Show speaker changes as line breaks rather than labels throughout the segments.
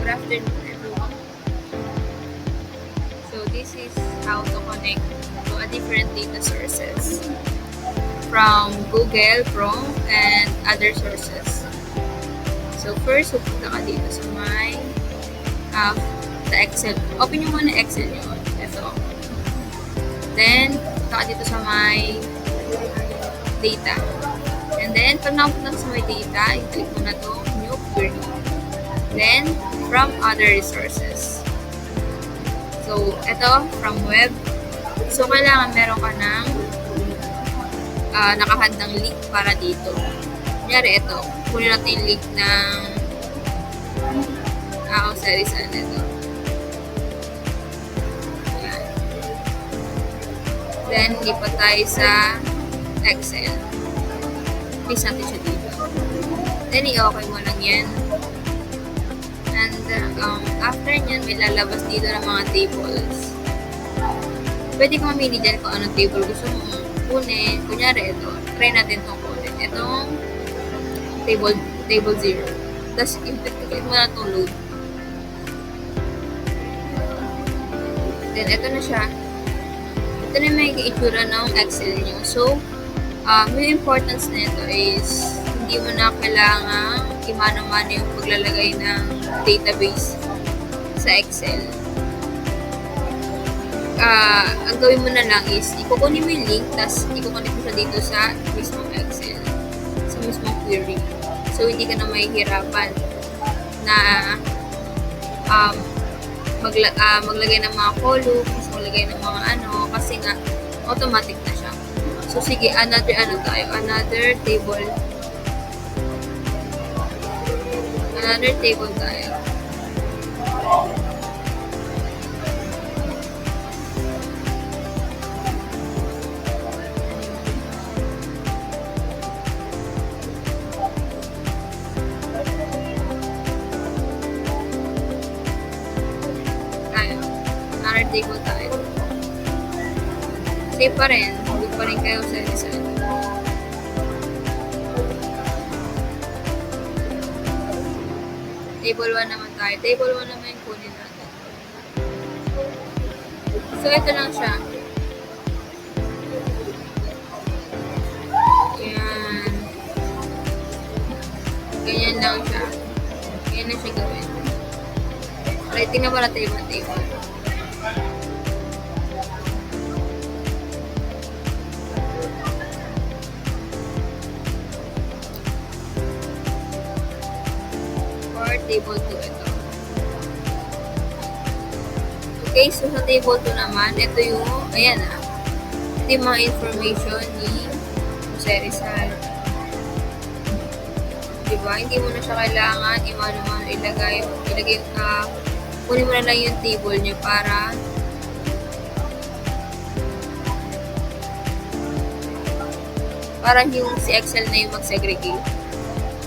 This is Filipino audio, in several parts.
Good afternoon, everyone. So this is how to connect to a different data sources from Google, Chrome, and other sources. So first, pupunta ka dito sa my the Excel. Open nyo muna Excel nyo. Ito. Then, punta ka dito sa my data. And then, pag nakapunta ka sa my data, i-click mo na itong new query. Then, from other resources. So, ito, from web. So, kailangan meron ka ng nakahandang link para dito. Kunyari, ito. Kunin natin yung link ng saan ito. Ayan. Then, lipat tayo sa Excel. Paste natin siya dito. Then, i-okay mo lang yan. And after nyan, may lalabas dito ng mga tables. Pwede ka mamili dyan kung anong table gusto mo kunin. Kunyari, ito. Try natin itong kunin. Itong table 0. Tapos, i-click mo na itong load. Then, ito na siya. Ito na may itsura ng Excel nyo. So, yung importance na ito is hindi mo na kailangan imano-mano yung paglalagay ng database sa Excel. Ang gawin mo na lang is ikukunin mo yung link, tapos ikukunin mo siya dito sa mismong Excel, sa mismong query. So, hindi ka na mahihirapan na maglagay ng mga columns, maglagay ng mga kasi nga automatic na siya. So, sige, another table. Another table tayo. Another table tayo. Same pa rin. Hindi pa rin kayo sa design. Table 1 naman tayo. Table 1 naman yung kunin natin. So, ito lang siya. Ayan. Ganyan lang siya. Ganyan na siya gawin. Okay, tingnan pa natin yung table. Table 2 ito. Okay, so sa table 2 naman, ito yung, ayan ito yung mga information ni Jose Rizal. Diba? Hindi mo na siya kailangan imano-mano ilagay, kunin mo na lang yung table niya para yung si Excel na yung mag-segregate.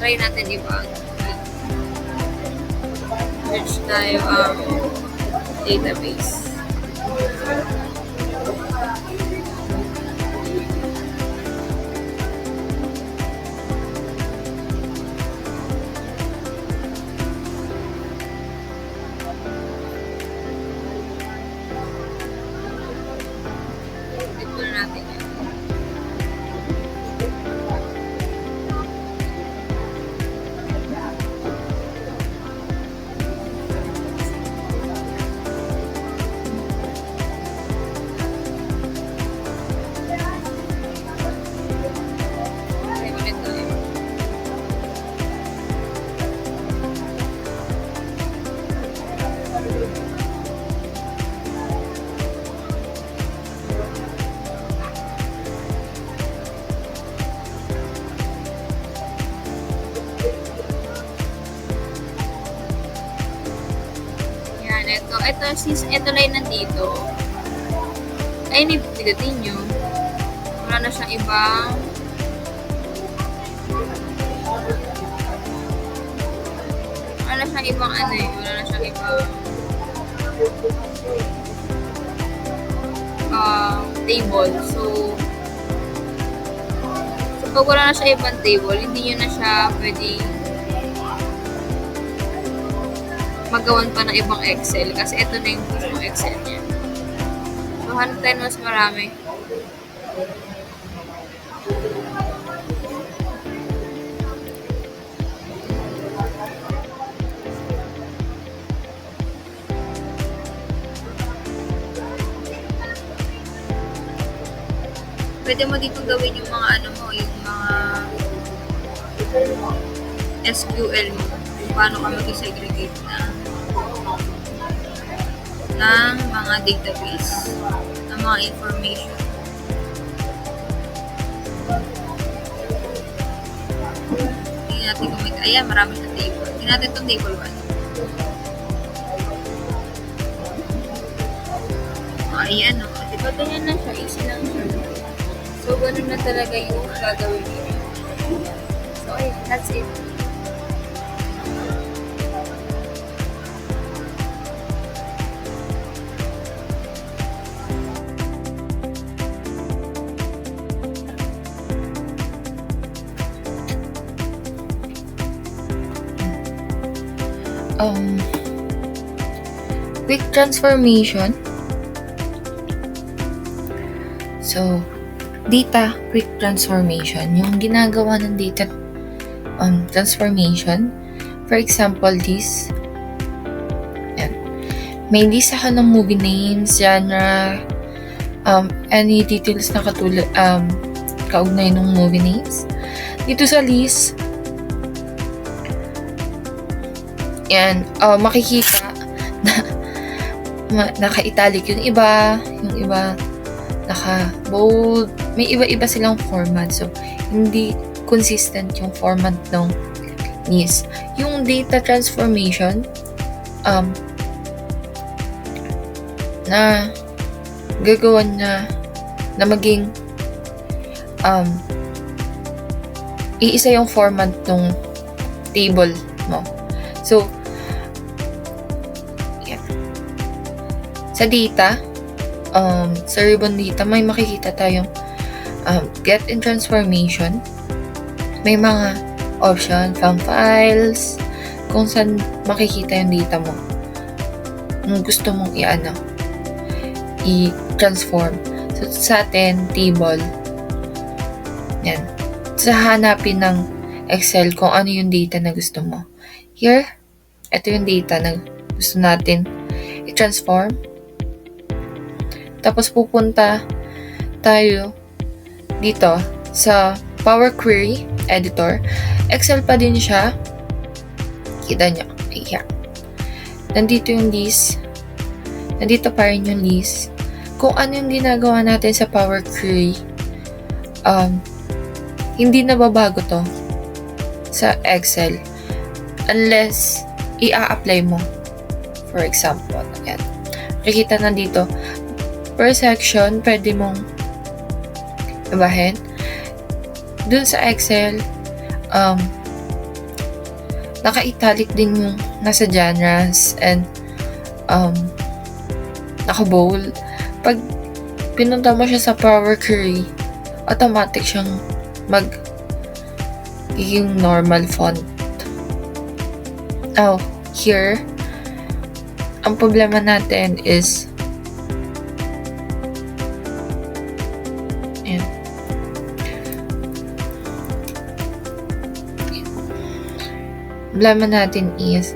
Try natin iba. Search tayo database. Ito na natin yan. Ito, since ito lang nandito, ay pindutin nyo. Wala na siyang ibang wala na siyang ibang table. So pag wala na siya ibang table, hindi nyo na siya pwedeng magawan pa ng ibang Excel kasi ito na yung mismong Excel niya. So, hanap tayo mas marami. Pwede mo dito gawin yung mga ano mo, yung mga SQL mo. Kung paano ka mag-segregate ng mga database, ng mga information. Tingnan natin kung may, ayan, marami na table. Tingnan natin itong table 1. Ayan, o. Diba ganyan lang siya? Easy lang siya. So, ganun na talaga yung gagawin niyo. So, ayun. That's it.
Quick transformation. So, data quick transformation, yung ginagawa ng data transformation. For example, this. Yan. May list ako ng movie names, genre, any details na katulad, kaugnay ng movie names. Dito sa list, yan, makikita na naka-italic yung iba naka-bold, may iba-iba silang format. So, hindi consistent yung format ng list. Yung data transformation, na gagawan na maging iisa yung format ng table mo. So, yeah. Sa data, sa ribbon data, may makikita tayong get in transformation. May mga option, from files, kung saan makikita yung data mo. Kung gusto mong i-transform. So, sa atin, table. Yan. Sa hanapin ng Excel kung ano yung data na gusto mo. Here, ito yung data na gusto natin i-transform. Tapos pupunta tayo dito sa Power Query Editor. Excel pa din siya. Kita nyo. Ayan. Nandito yung list. Nandito pa rin yung list. Kung ano yung ginagawa natin sa Power Query, hindi nababago to sa Excel unless i-apply mo. For example, ayan. Makikita na dito, per section, pwede mong ibahin. Dun sa Excel, naka-italic din yung nasa genres and naka-bold. Pag pinunta mo siya sa Power Query, automatic siyang yung normal font. Here, ang problema natin is problema natin is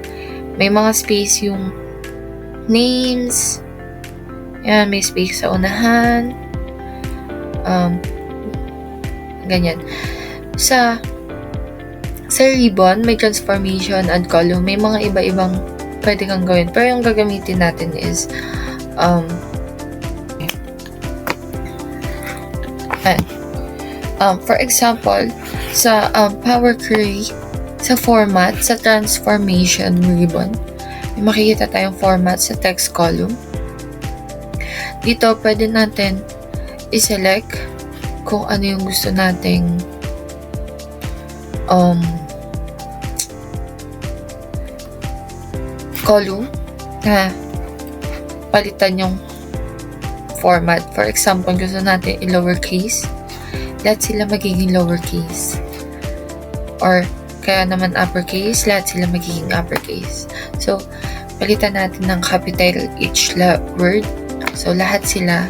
may mga space yung names. Yan, may space sa unahan. Ganyan. Sa ribbon, may transformation and column. May mga iba-ibang pwede kang gawin. Pero yung gagamitin natin is for example, sa Power Query, sa format, sa transformation ribbon, may makikita tayong format sa text column. Dito, pwede natin i-select kung ano yung gusto nating column na palitan yung format. For example, gusto natin i-lowercase, lahat sila magiging lowercase. Or kaya naman uppercase, lahat sila magiging uppercase. So, palitan natin ng capital each word. So, lahat sila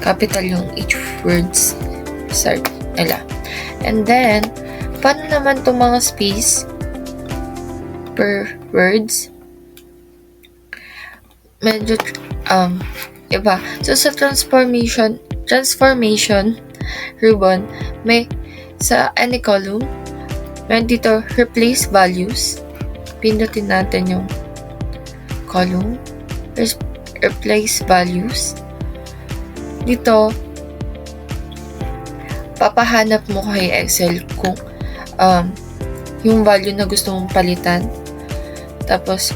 capital yung each words start nila. And then, paano naman itong mga space per words? Medyo iba. So, sa transformation ribbon, may sa any column, meron dito replace values. Pindutin natin yung column, replace values. Dito, papahanap mo kay Excel kung yung value na gusto mong palitan, tapos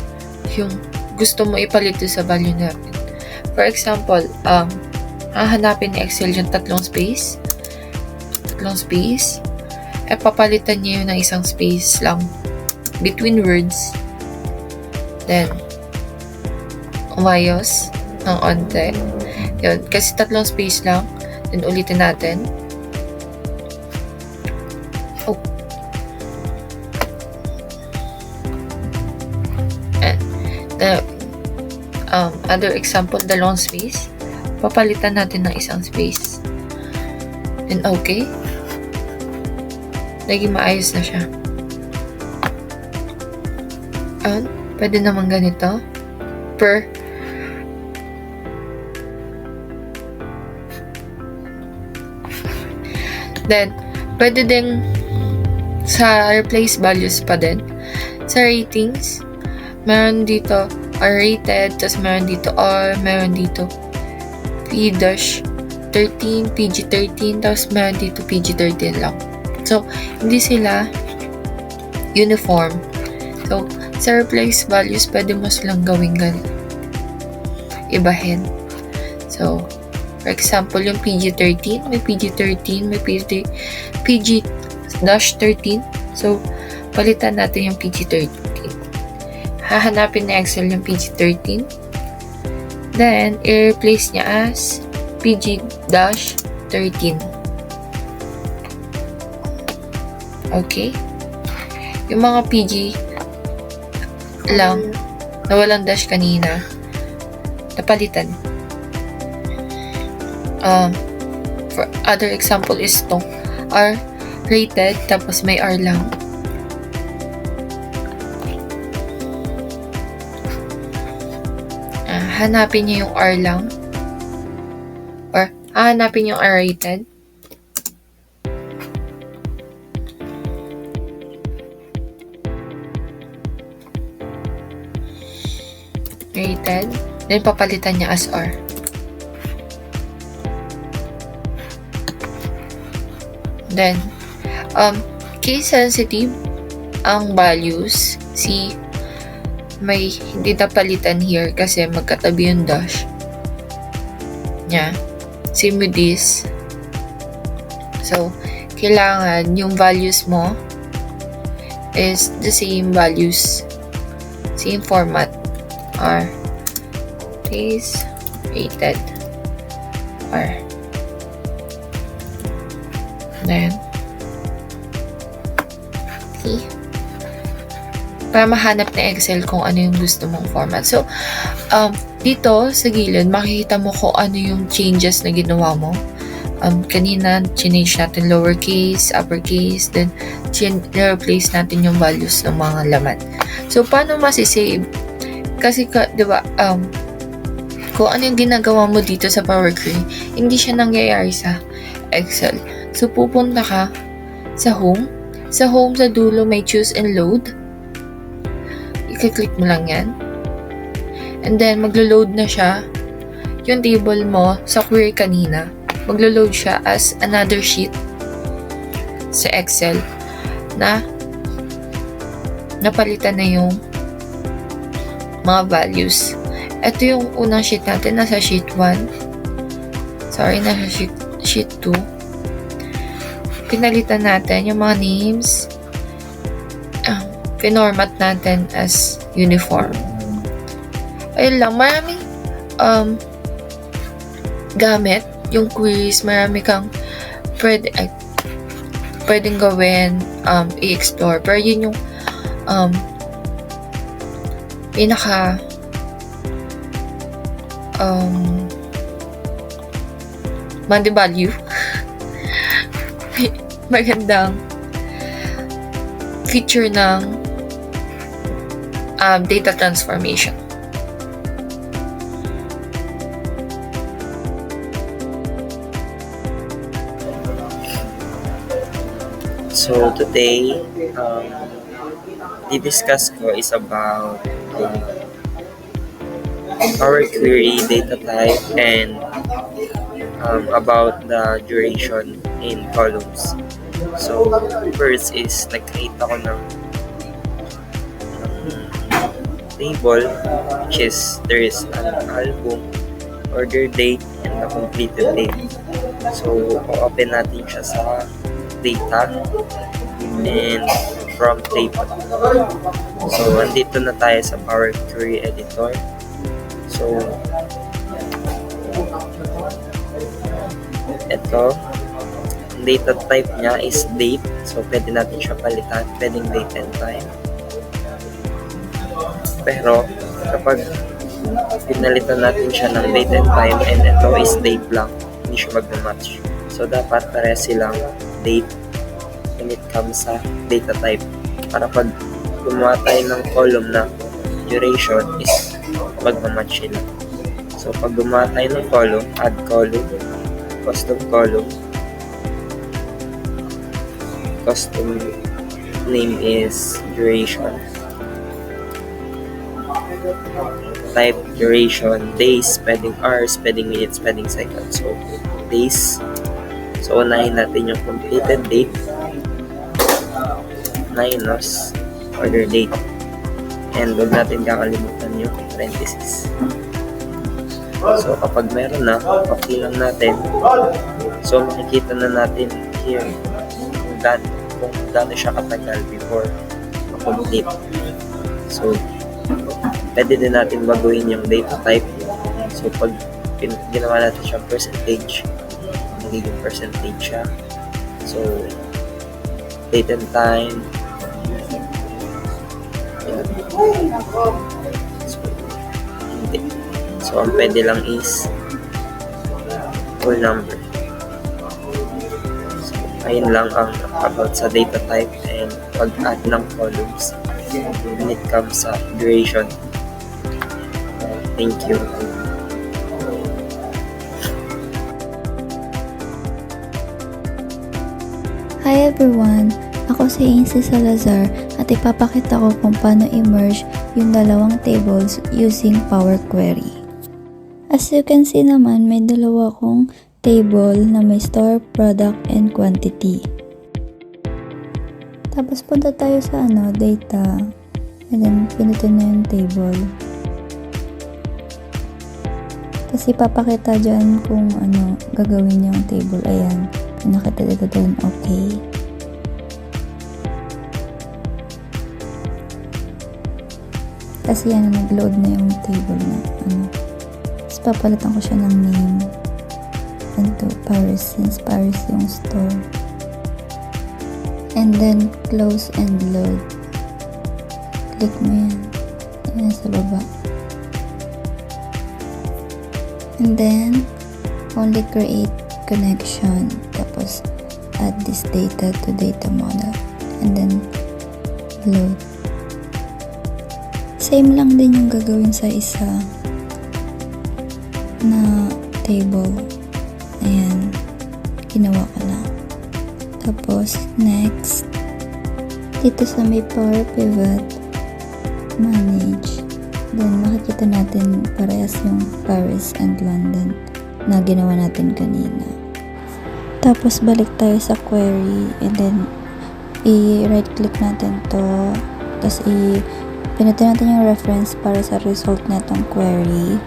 yung gusto mo ipalit sa value natin. For example, hahanapin ni Excel yung tatlong space, papalitan niya yun ng isang space lang between words. Then, umayos ng onte. Yun, kasi tatlong space lang. Then, ulitin natin. And, the other example, dalawang space. Papalitan natin ng isang space. Then, okay. Naging maayos na siya. Pwede naman ganito. Then, pwede din sa replace values pa din. Sa ratings, meron dito R-rated, tapos meron dito R, meron dito P-13, PG-13, tapos meron dito PG-13 lang. So, hindi sila uniform. So, sa replace values, pwede mo silang gawing ganito. Ibahin. So, for example, yung PG-13, may PG-13, may PG-13. So, palitan natin yung PG-13. Hahanapin ni Excel yung PG-13. Then, i-replace niya as PG-13. Okay? Yung mga PG lang na walang dash kanina, napalitan. For other example is to R rated, tapos may R lang. Hanapin niyo yung R lang, or hanapin yung R rated. Rated, then papalitan niya as R. Then, case sensitive ang values. See, may hindi napalitan here kasi magkatabi yung dash niya. Same with this. So, kailangan yung values mo is the same values, same format. R place rated R. Then, okay, para mahanap na Excel kung ano yung gusto mong format. So, dito sa gilid, makikita mo kung ano yung changes na ginawa mo. Kanina, change natin lowercase, uppercase, then replace natin yung values ng mga laman. So, paano masisave? Kasi, di ba, kung ano yung ginagawa mo dito sa Power Query, hindi siya nangyayari sa Excel. So, pupunta ka sa home. Sa home, sa dulo, may choose and load. I-click mo lang yan. And then, maglo-load na siya. Yung table mo sa query kanina, maglo-load siya as another sheet sa Excel na napalitan na yung mga values. Ito yung unang sheet natin, nasa sheet 1. Sorry, nasa sheet 2. Pinalitan natin yung mga names. Pinormat natin as uniform. Ayun lang, maraming gamit yung quiz, marami kang pwedeng gawin, i-explore. Pero yun yung pinaka money value magandang feature ng data transformation.
So today, di-discuss ko is about Power Query data type and about the duration in columns. So first is nag-create ako ng table, which is there is an album, order date, and the completed date. So open natin siya sa data and from table. So andito na tayo sa Power Query editor. So ito, data type niya is date. So pwede natin siya palitan, pwedeng date and time. Pero kapag pinalitan natin siya ng date and time and ito is date lang, hindi siya mag-match. So dapat pareha silang date when it comes sa data type. Para pag gumawa tayo ng column na duration is mag-match sila. So pag gumawa tayo ng column, add column, custom column, custom name is duration, type duration, days, pwedeng hours, pwedeng minutes, pwedeng seconds. So days. So unahin natin yung completed date minus order date, and huwag natin kakalimutan yung parenthesis. So kapag meron na, okay lang natin. So makikita na natin here kung gaano siya katagal before complete. So pwede din natin baguhin yung data type. So pag ginawa natin siyang percentage, magiging percentage siya. So date and time. So, hindi. So ang pwede lang is whole number. So ayun lang ang about sa data type and pag-add ng columns when it comes sa duration. Thank you.
Hi everyone! Ako si Ainsley Salazar at ipapakita ko kung paano i-merge yung dalawang tables using Power Query. As you can see naman, may dalawa akong table na may store, product, and quantity. Tapos punta tayo sa data, and then pinutin na yung table. Tapos ipapakita dyan kung gagawin yung table. Ayan, nakita dito din, okay. Kasi yan, nag-load na yung table na Tapos papalitan ko siya ng name into Paris, since Paris yung store. And then close and load. Click mo yan. Yan sa baba. And then only create connection. Tapos add this data to data model. And then load. Same lang din yung gagawin sa isa na table. Ayan. Ginawa ko na. Tapos, next. Dito sa may Power Pivot, manage. Then, makikita natin parehas yung Paris and London na ginawa natin kanina. Tapos, balik tayo sa query. And then, i-right click natin to. Tapos, pinutin natin yung reference para sa result na itong query.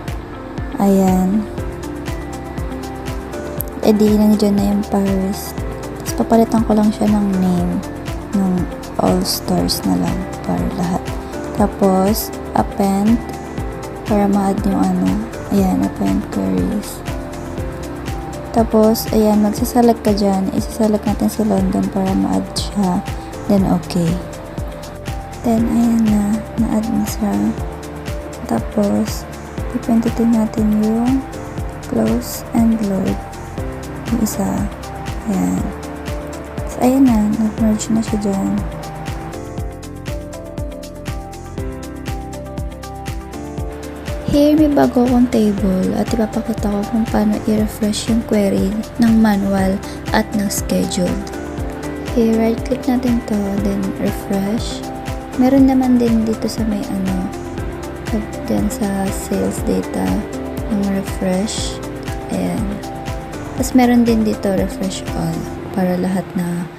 Ayan. Edi, nandiyan na yung Paris. Tapos, papalitan ko lang siya ng name ng all stores na lang para lahat. Tapos, append para ma-add yung ayan, append queries. Tapos, ayan, magsaselect ka dyan. Isaselect natin si London para ma-add siya. Then, okay. Then, ayan na. Na-add na siya. Tapos, ipindutin natin yung close and load. Yung isa. Ayan. So, ayan na. Nag-merge na siya dyan. Here, may bago akong table at ipapakita ko kung paano i-refresh yung query ng manual at ng scheduled. Okay, right-click natin to, then refresh. Meron naman din dito sa may dyan sa sales data, ng refresh. Ayan. Tapos meron din dito refresh all para lahat na.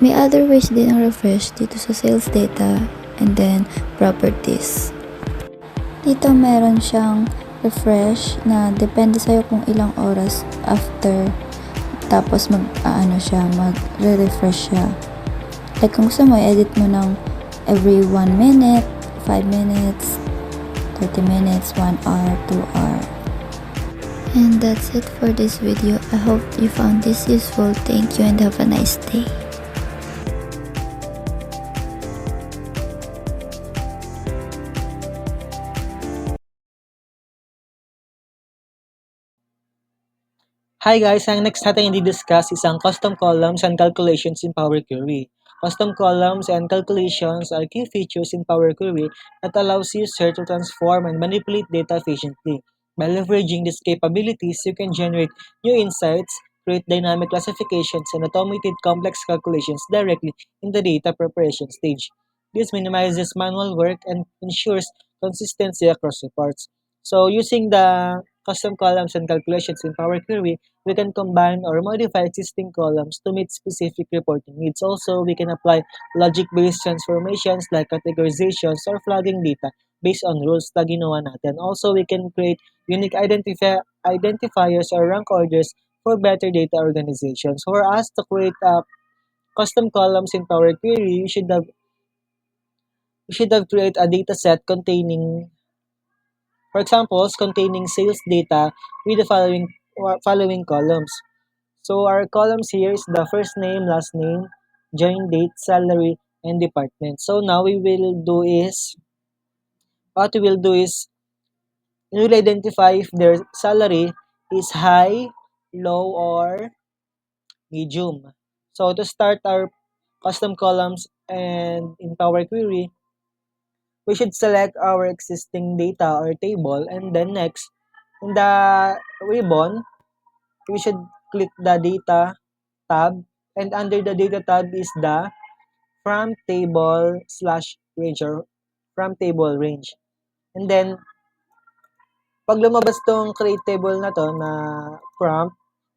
May other ways din ang refresh dito sa sales data and then properties. Dito meron siyang refresh na depende sa'yo kung ilang oras after tapos magre-refresh siya. Like kung gusto mo, edit mo ng every 1 minute, 5 minutes, 30 minutes, 1 hour, 2 hour. And that's it for this video. I hope you found this useful. Thank you and have a nice day.
Hi guys, ang next natin i-discuss is ang custom columns and calculations in Power Query. Custom columns and calculations are key features in Power Query that allows user to transform and manipulate data efficiently. By leveraging these capabilities, you can generate new insights, create dynamic classifications, and automated complex calculations directly in the data preparation stage. This minimizes manual work and ensures consistency across reports. So using the custom columns and calculations in Power Query, we can combine or modify existing columns to meet specific reporting needs. Also, we can apply logic-based transformations like categorizations or flagging data based on rules na ginawa natin. Also, we can create unique identifiers or rank orders for better data organization. So, for us to create custom columns in Power Query, we should have created a data set containing, for example, containing sales data with the following columns. So our columns here is the first name, last name, join date, salary, and department. So now what we will do is we will identify if their salary is high, low, or medium. So to start our custom columns and in Power Query, we should select our existing data or table, and then next in the ribbon, we should click the data tab, and under the data tab is the from table slash range or from table range. And then, pag lumabas tong create table na to na prompt,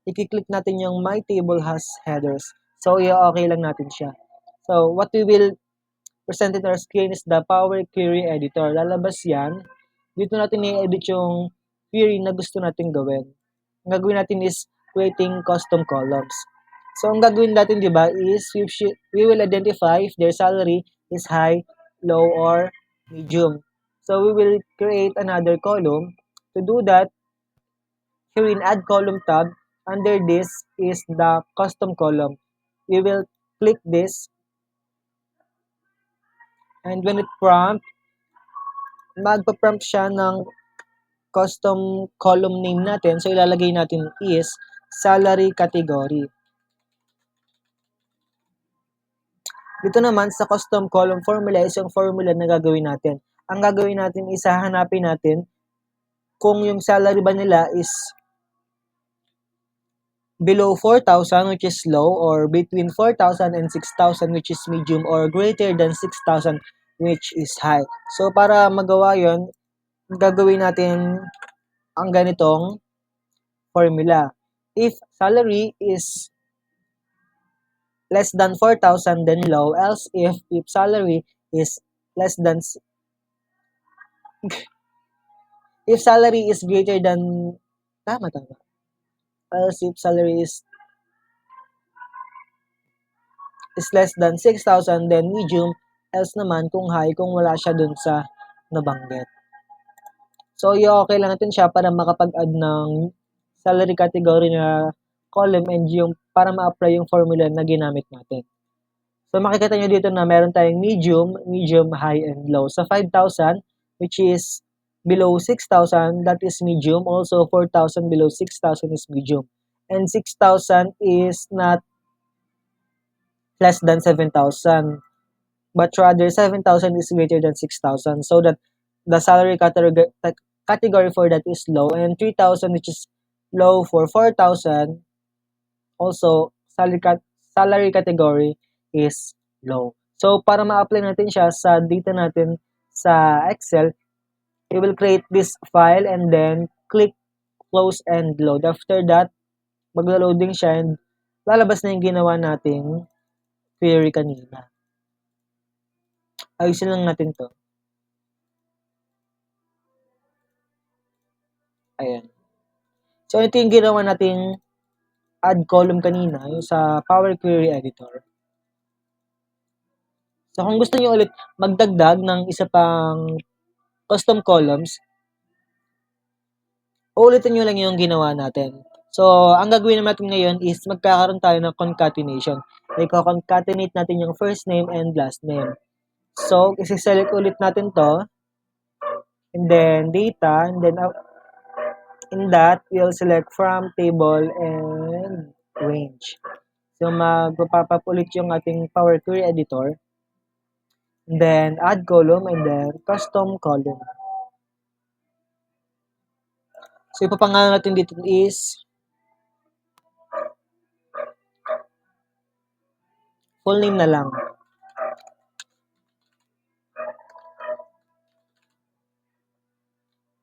i-click natin yung my table has headers. So, i-okay lang natin siya. So, what we will present in our screen is the Power Query Editor. Lalabas yan. Dito natin i-edit yung query na gusto natin gawin. Ang gagawin natin is creating custom columns. So, ang gagawin natin, di ba, is we will identify if their salary is high, low, or medium. So, we will create another column. To do that, here in Add Column tab, under this is the custom column. We will click this, and when it prompt, magpa-prompt siya ng custom column name natin. So, ilalagay natin is salary category. Dito naman sa custom column formula is yung formula na gagawin natin. Ang gagawin natin is hahanapin natin kung yung salary ba nila is below 4,000 which is low, or between 4,000 and 6,000 which is medium, or greater than 6,000 which is high. So para magawa yon, gagawin natin ang ganitong formula. If salary is less than 4,000, then low, else if salary is less than if salary is greater than tama else if salary is less than 6,000, then medium, else naman kung high, kung wala siya dun sa nabanggit. So, i-okay lang natin siya para makapag-add ng salary category na column and yung para ma-apply yung formula na ginamit natin. So makikita nyo dito na meron tayong medium, medium, high, and low. So 5,000, which is below 6,000, that is medium. Also 4,000 below 6,000 is medium. And 6,000 is not less than 7,000, but rather 7,000 is greater than 6,000. So that the salary category for that is low, and 3,000, which is low for 4,000, also salary category is low. So para ma-apply natin siya sa data natin sa Excel, we will create this file and then click close and load. After that, maglo-loading siya and lalabas na yung ginawa nating query kanina. Ayusin lang natin to. Ayan. So ito yung ginawa nating add column kanina, yung sa Power Query Editor. So kung gusto niyo ulit magdagdag ng isa pang custom columns, uulitin nyo lang yung ginawa natin. So, ang gagawin natin ngayon is magkakaroon tayo ng concatenation. I-concatenate natin yung first name and last name. So, isi-select ulit natin to, and then data, and then in that, we'll select from table and range. So, magpapap ulit yung ating Power Query Editor, and then add column, and then custom column. So, ipapangalan natin dito is full name na lang.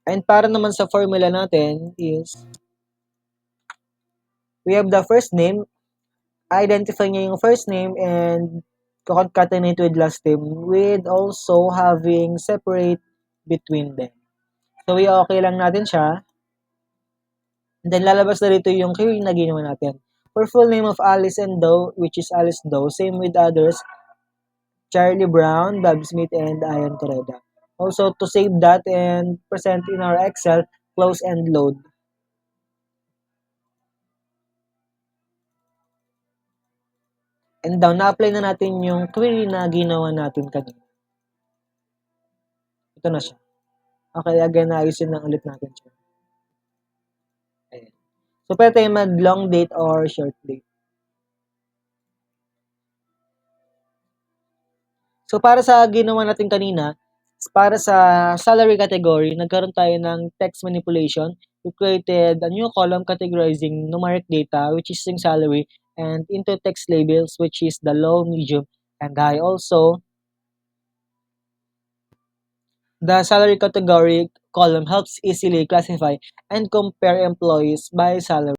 And para naman sa formula natin is, we have the first name, identify niya yung first name and concatenate with last name with also having separate between them. So, okay lang natin siya. And then, lalabas na dito yung query na ginawa natin. For full name of Alice and Doe, which is Alice Doe, same with others, Charlie Brown, Bob Smith, and Ian Correda. Also, to save that and present in our Excel, close and load. And down, na-apply na natin yung query na ginawa natin kanina. Ito na siya. Okay, again, ayusin lang ulit natin siya. Ayan. So, pwede tayo mag-long date or short date. So, para sa ginawa natin kanina, para sa salary category, nagkaroon tayo ng text manipulation. We created a new column categorizing numeric data, which is yung salary, and into text labels, which is the low, medium, and high. Also, the salary category column helps easily classify and compare employees by salary.